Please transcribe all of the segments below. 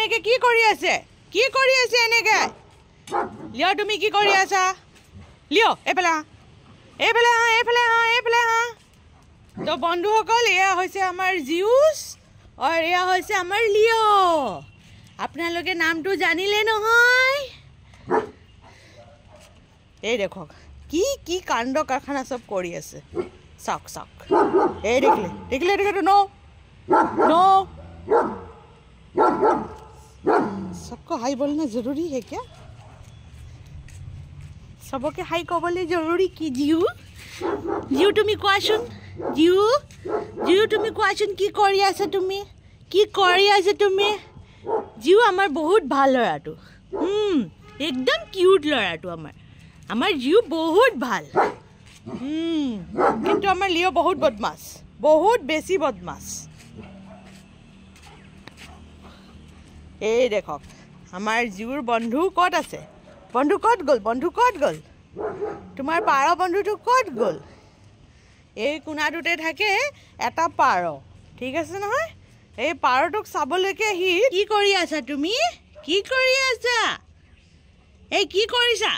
এনেকে কি কৰি আছে এনেকে লিঅ তুমি কি কৰি আছা লিঅ এফালে হা তো বন্ধুসকল এয়া হৈছে আমাৰ জিউস আৰু এয়া হৈছে আমাৰ লিঅ আপোনালোকে নামটো জানিলে নহয় এই দেখক কি কি কাণ্ড কাৰখানা সব কৰি আছে চাওক এই দেখিলে তো নো सबको हाई बोलना जरूरी है क्या सबके हाई कबले जरूरी की जिउ तुमी कोआसुन जिउ तुमी कोआसुन की करि आछा तुमी जिउ आमार बहुत ভাল लड़ाटो एकदम किউট लड़ाटो आमार जिउ बहुत ভাল किन्तु आमार लिओ बहुत बदमाश बहुत बेसी बदमाश এই দেখক আমাৰ জিউৰ বন্ধু ক'ত আছে বন্ধু ক'ত গ'ল তোমাৰ পাৰ বন্ধুটো ক'ত গ'ল এই কোণাটোতে থাকে এটা পাৰ ঠিক আছে নহয় এই পাৰটোক চাবলৈকে হি কি কৰি আছা তুমি কি কৰি আছা এই কি কৰিছা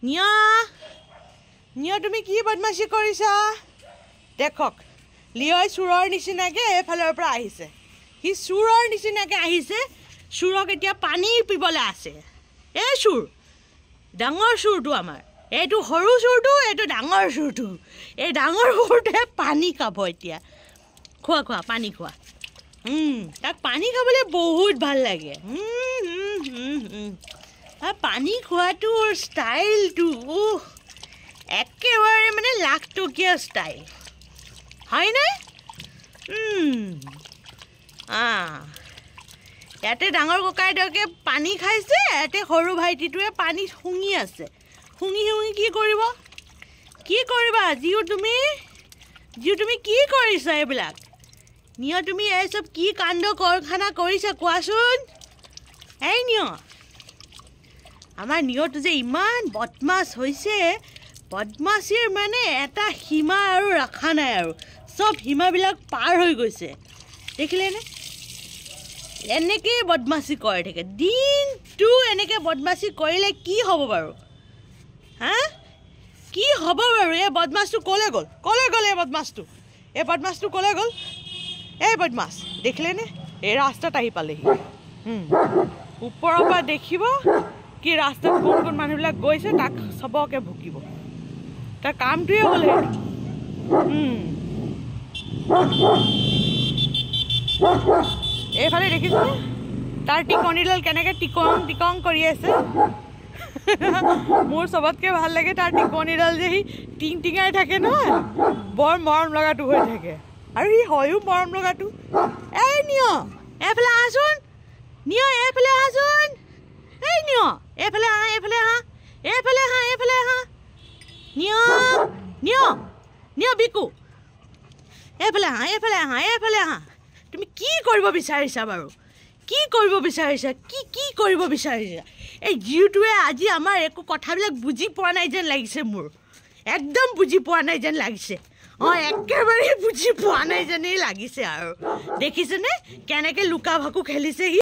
নিয়া তুমি কি বদমাশি কৰিছা দেখক লিঅই চুৰৰ নিচিনাকে এফালৰ পৰা আহিছে হি চুৰৰ নিচিনাকে আহিছে চুৰক এতিয়া পানী পিবলৈ আছে এই চুৰ ডাঙৰ চুৰটো আমাৰ এইটো সৰু চুৰটো এইটো ডাঙৰ চুৰটো এই ডাঙৰ চুৰটোৱে পানী খাব এতিয়া খোৱা পানী খোৱা তাক পানী খাবলৈ বহুত ভাল লাগে পানী খোৱাটো ষ্টাইলটো একেবাৰে মানে লাখটকীয়া ষ্টাইল হয়নে ইয়াতে ডাঙৰ ককাইদেউকে পানী খাইছে ইয়াতে সৰু ভাইটিটোৱে পানী শুঙি আছে শুঙি কি কৰিবা জিউ তুমি কি কৰিছা এইবিলাক নিয় তুমি এই সব কি কাণ্ড কাৰখানা কৰিছা কোৱাচোন এই নিয় আমাৰ নিয়টো যে ইমান বদমাছ হৈছে বদমাছিৰ মানে এটা সীমা আৰু ৰখা নাই আৰু সব সীমাবিলাক পাৰ হৈ গৈছে দেখিলেনে এনেকে বদমাছি কৰে থাকে দিনটো এনেকে বদমাছি কৰিলে কি হ'ব বাৰু কি হ'ব বাৰু এই বদমাছটো ক'লে গ'ল এই বদমাছটো ক'লে গ'ল এই বদমাছ দেখিলেনে এই ৰাস্তাত আহি পালেহি ওপৰৰ পৰা দেখিব কি ৰাস্তাত কোন মানুহবিলাক গৈছে তাক সবকে ভুকিব তাৰ কামটোৱে হ'ল এইফালে দেখিছেনে তাৰ টিকনিডাল কেনেকৈ টিকং কৰি আছে মোৰ চবতকৈ ভাল লাগে তাৰ টিকনিডাল যে সি টিঙাই থাকে নহয় বৰ মৰম লগাটো হৈ থাকে আৰু সি হয়ো মৰম লগাটো এই নিয় এইফালে আহচোন এই নিয় এইফালে আহা নিয় বিকু এইফালে আহা তুমি কি কৰিব বিচাৰিছা বাৰু কি কৰিব বিচাৰিছা এই জিউটোৱে আজি আমাৰ একো কথাবিলাক বুজি পোৱা নাই যেন লাগিছে মোৰ একদম বুজি পোৱা নাই যেন লাগিছে একেবাৰে বুজি পোৱা নাই যেনেই লাগিছে আৰু দেখিছেনে কেনেকৈ লুকা ভাকু খেলিছে